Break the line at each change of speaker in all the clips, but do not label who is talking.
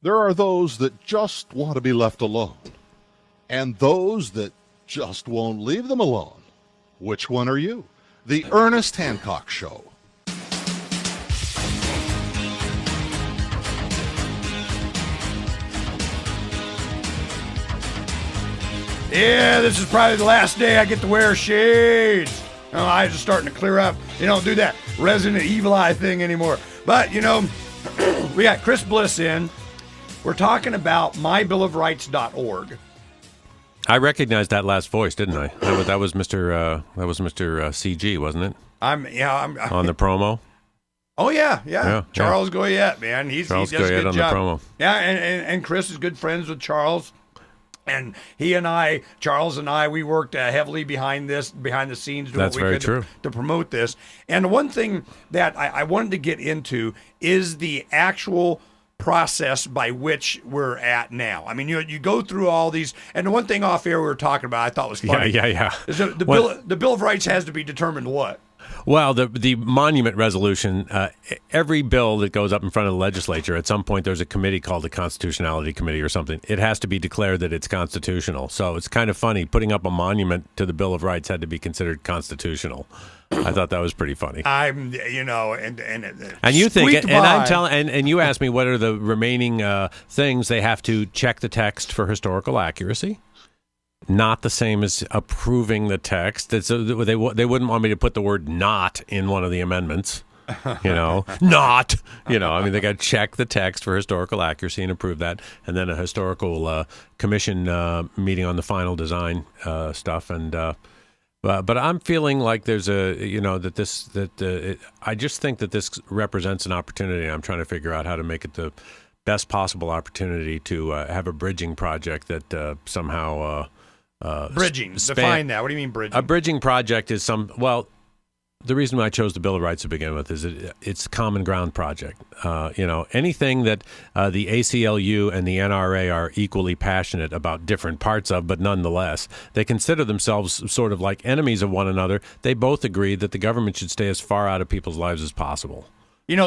There are those that just want to be left alone, and those that just won't leave them alone. Which one are you? The Ernest Hancock Show.
Yeah, this is probably the last day I get to wear shades. My eyes are starting to clear up. You don't do that Resident Evil eye thing anymore. But, we got Chris Bliss in. We're talking about mybillofrights.org.
I recognized that last voice, didn't I? That was Mr. CG, wasn't it?
I'm
on the promo.
Oh yeah. Charles Goyette, man. He does a good
on
job.
The promo.
Yeah, and Chris is good friends with Charles. And Charles and I, we worked heavily behind the scenes, doing
That's
what we
very
could
true.
to promote this. And the one thing that I wanted to get into is the actual process by which we're at now. I mean, you go through all these, and the one thing off air we were talking about, I thought was funny.
Yeah.
Is the Bill of Rights has to be determined what?
Well, the monument resolution, every bill that goes up in front of the legislature, at some point there's a committee called the Constitutionality Committee or something. It has to be declared that it's constitutional. So it's kind of funny. Putting up a monument to the Bill of Rights had to be considered constitutional. I thought that was pretty funny.
And
you think, and I'm telling, and you asked me what are the remaining things. They have to check the text for historical accuracy. Not the same as approving the text. They wouldn't want me to put the word "not" in one of the amendments. Not. They got to check the text for historical accuracy and approve that, and then a historical commission meeting on the final design stuff. And but I'm feeling like there's I just think that this represents an opportunity. I'm trying to figure out how to make it the best possible opportunity to have a bridging project that somehow.
Bridging. Define that. What do you mean bridging?
A bridging project is the reason why I chose the Bill of Rights to begin with is it's a common ground project. Anything that the ACLU and the NRA are equally passionate about different parts of, but nonetheless, they consider themselves sort of like enemies of one another. They both agree that the government should stay as far out of people's lives as possible.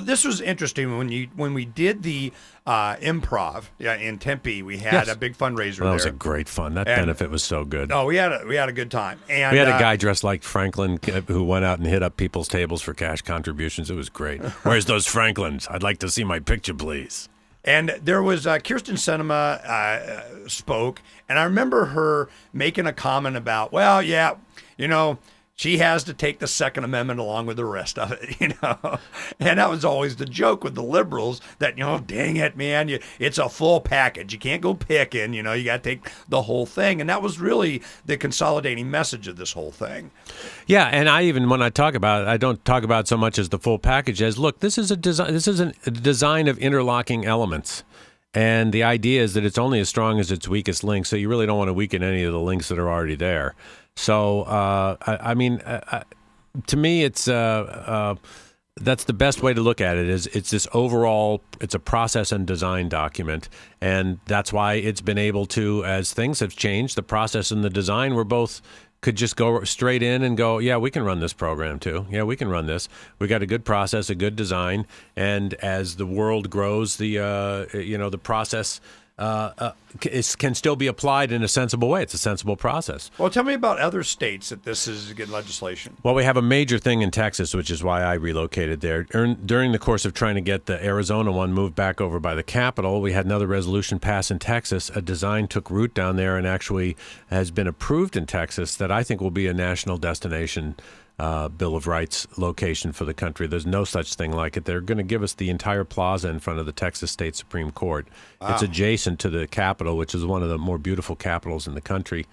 This was interesting when we did the improv in Tempe. We had a big fundraiser there.
That was a great fun. That benefit was so good.
Oh, we had a good time. And
we had a guy dressed like Franklin who went out and hit up people's tables for cash contributions. It was great. Where's those Franklins? I'd like to see my picture, please.
And there was Kirsten Sinema spoke, and I remember her making a comment about, she has to take the Second Amendment along with the rest of it, And that was always the joke with the liberals that, dang it, man, it's a full package. You can't go picking, you got to take the whole thing. And that was really the consolidating message of this whole thing.
Yeah, and when I talk about it, I don't talk about it so much as the full package as, look, this is a design of interlocking elements. And the idea is that it's only as strong as its weakest link, so you really don't want to weaken any of the links that are already there. So, to me, it's that's the best way to look at it. It's this overall, it's a process and design document, and that's why it's been able to, as things have changed, the process and the design could just go straight in and go, yeah, we can run this program too. Yeah, we can run this. We got a good process, a good design, and as the world grows, the process can still be applied in a sensible way. It's a sensible process.
Well, tell me about other states that this is good legislation.
Well, we have a major thing in Texas, which is why I relocated there. During the course of trying to get the Arizona one moved back over by the Capitol, we had another resolution passed in Texas. A design took root down there and actually has been approved in Texas that I think will be a national destination Bill of Rights location for the country. There's no such thing like it. They're going to give us the entire plaza in front of the Texas State Supreme Court. Wow. It's adjacent to the Capitol, which is one of the more beautiful capitals in the country.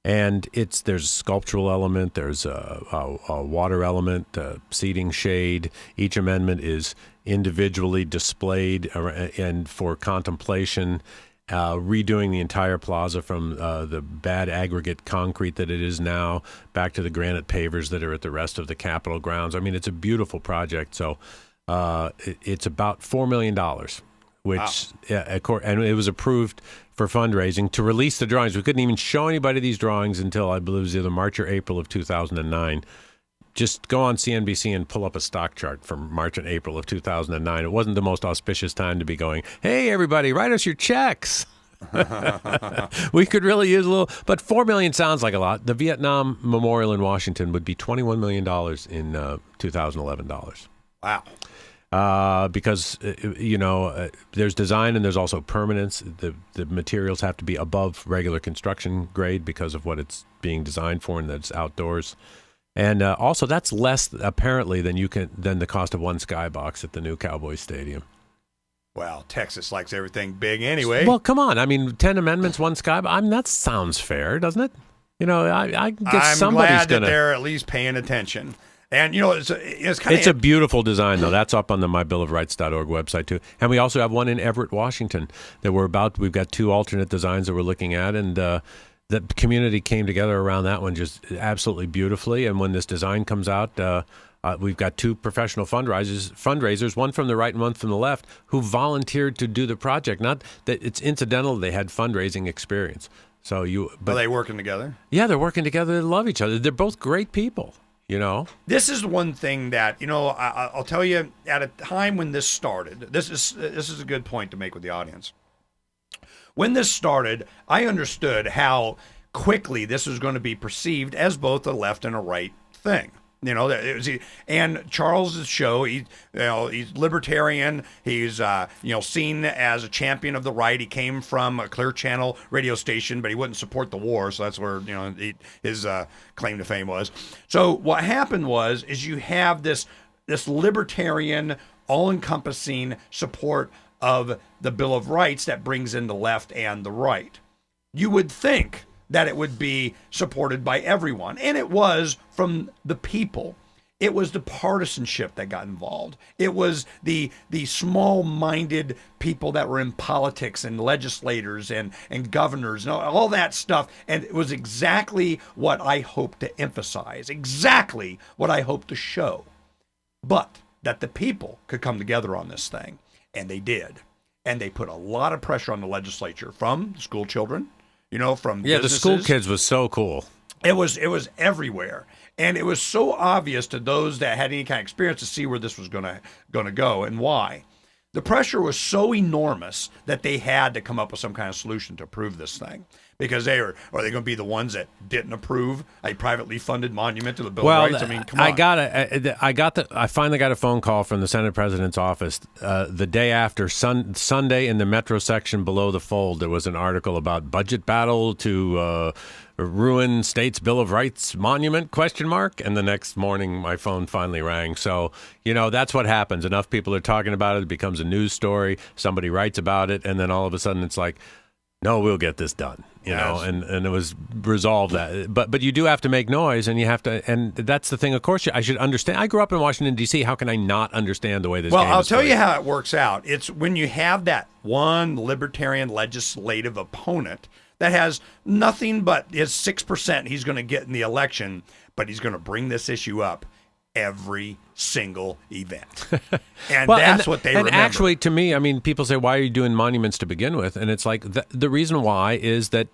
And there's a sculptural element, there's a water element, seating, shade. Each amendment is individually displayed and for contemplation. Redoing the entire plaza from the bad aggregate concrete that it is now back to the granite pavers that are at the rest of the Capitol grounds. I mean, it's a beautiful project. So it's about $4 million, which, and it was approved for fundraising to release the drawings. We couldn't even show anybody these drawings until I believe it was either March or April of 2009. just go on CNBC and pull up a stock chart from March and April of 2009. It wasn't the most auspicious time to be going, hey, everybody, write us your checks. We could really use a little, but $4 million sounds like a lot. The Vietnam Memorial in Washington would be $21 million in 2011 dollars.
Wow.
Because there's design and there's also permanence. The materials have to be above regular construction grade because of what it's being designed for, and that it's outdoors. And also, that's less apparently than the cost of one skybox at the new Cowboys Stadium.
Well, Texas likes everything big anyway.
Well, come on. I mean, 10 amendments, one skybox. I mean, that sounds fair, doesn't it? I guess
I'm
somebody's
glad
going
that
to.
they're at least paying attention. And,
It's a beautiful design, though. That's up on the mybillofrights.org website, too. And we also have one in Everett, Washington, that we've got 2 alternate designs that we're looking at. And the community came together around that one just absolutely beautifully. And when this design comes out, we've got 2 professional fundraisers, one from the right and one from the left, who volunteered to do the project. Not that it's incidental; they had fundraising experience. Are
they working together?
Yeah, they're working together. They love each other. They're both great people.
This is one thing that I'll tell you. At a time when this started, this is a good point to make with the audience. When this started, I understood how quickly this was going to be perceived as both a left and a right thing. And Charles's show, he's libertarian. He's seen as a champion of the right. He came from a Clear Channel radio station, but he wouldn't support the war, so that's where his claim to fame was. So what happened is you have this libertarian, all-encompassing support of the Bill of Rights that brings in the left and the right. You would think that it would be supported by everyone. And it was from the people. It was the partisanship that got involved. It was the small-minded people that were in politics and legislators and governors and all that stuff. And it was exactly what I hoped to emphasize, exactly what I hoped to show. But that the people could come together on this thing. And they did. And they put a lot of pressure on the legislature from school children, from businesses.
The school kids was so cool.
It was everywhere, and it was so obvious to those that had any kind of experience to see where this was going to go and why. The pressure was so enormous that they had to come up with some kind of solution to approve this thing, because are they going to be the ones that didn't approve a privately funded monument to the Bill of Rights? I mean, come on.
I finally got a phone call from the Senate President's office the day after Sunday in the Metro section below the fold. There was an article about budget battle to ruin state's Bill of Rights monument, ? And the next morning my phone finally rang. So, that's what happens. Enough people are talking about it. It becomes a news story. Somebody writes about it. And then all of a sudden it's like, no, we'll get this done, and it was resolved that. But you do have to make noise, and you have to, and that's the thing. Of course, I should understand. I grew up in Washington, D.C. How can I not understand the way this game is
I'll tell
played?
you how it works out. It's when you have that one libertarian legislative opponent that has nothing but his 6% he's going to get in the election, but he's going to bring this issue up every single event. And that's what they remember.
And actually, to me, I mean, people say, why are you doing monuments to begin with? And it's like, the reason why is that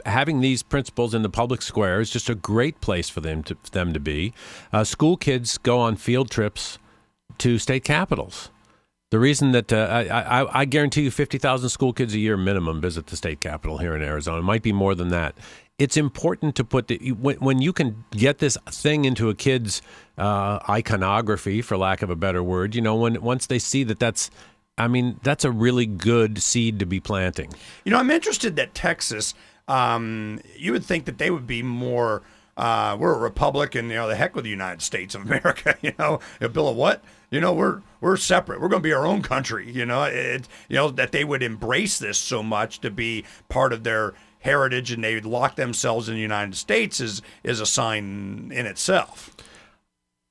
having these principles in the public square is just a great place for them to be. School kids go on field trips to state capitals. The reason that I guarantee you 50,000 school kids a year minimum visit the state capitol here in Arizona. It might be more than that. It's important to put when you can get this thing into a kid's iconography, for lack of a better word, once they see that's a really good seed to be planting. I'm
interested that Texas, you would think that they would be more, we're a republic and, the heck with the United States of America, a bill of what? We're separate. We're going to be our own country, that they would embrace this so much to be part of their heritage, and they would lock themselves in the United States is a sign in itself.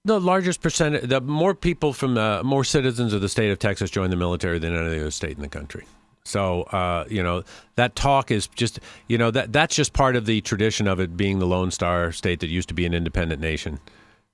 The largest percentage, the more people from more citizens of the state of Texas join the military than any other state in the country. So, that talk is just, that's just part of the tradition of it being the Lone Star state that used to be an independent nation.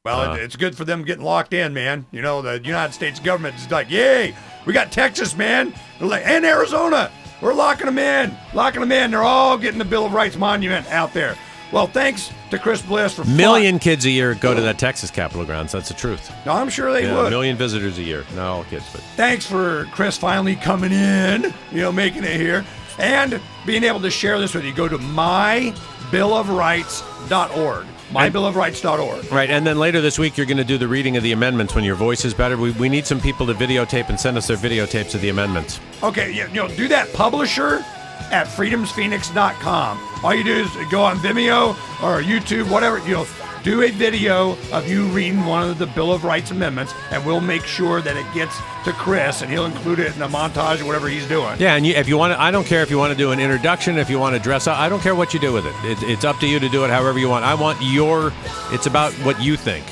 Well, it's good for them getting locked in, man. The United States government is like, yay, we got Texas, man, and Arizona. We're locking them in. They're all getting the Bill of Rights monument out there. Well, thanks to Chris Bliss for
Million kids a year go to that Texas Capitol grounds. That's the truth.
No, I'm sure they would.
A million visitors a year. Not all kids, but
Thanks for Chris finally coming in, making it here, and being able to share this with you. Go to mybillofrights.org. mybillofrights.org.
Right, and then later this week you're going to do the reading of the amendments when your voice is better. We need some people to videotape and send us their videotapes of the amendments.
Okay, do that publisher at freedomsphoenix.com. All you do is go on Vimeo or YouTube, whatever, do a video of you reading one of the Bill of Rights amendments, and we'll make sure that it gets to Chris, and he'll include it in a montage or whatever he's doing.
Yeah, and if you want to, I don't care if you want to do an introduction, if you want to dress up, I don't care what you do with it. It's up to you to do it however you want. It's about what you think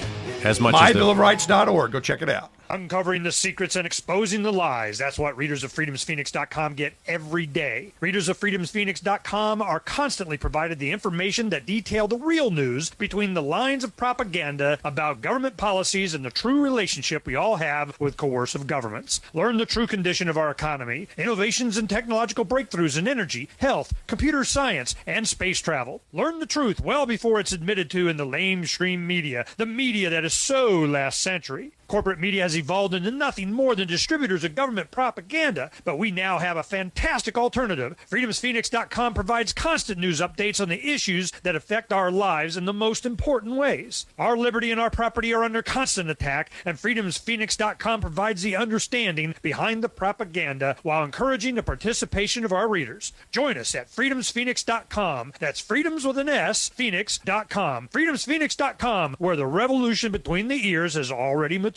as much as
mybillofrights.org. Go check it out.
Uncovering the secrets and exposing the lies. That's what readers of freedomsphoenix.com get every day. Readers of freedomsphoenix.com are constantly provided the information that detail the real news between the lines of propaganda about government policies and the true relationship we all have with coercive governments. Learn the true condition of our economy, innovations and technological breakthroughs in energy, health, computer science, and space travel. Learn the truth well before it's admitted to in the lamestream media, the media that is so last century. Corporate media has evolved into nothing more than distributors of government propaganda, but we now have a fantastic alternative. FreedomsPhoenix.com provides constant news updates on the issues that affect our lives in the most important ways. Our liberty and our property are under constant attack, and FreedomsPhoenix.com provides the understanding behind the propaganda while encouraging the participation of our readers. Join us at FreedomsPhoenix.com. That's freedoms with an S, Phoenix.com. FreedomsPhoenix.com, where the revolution between the ears has already matured.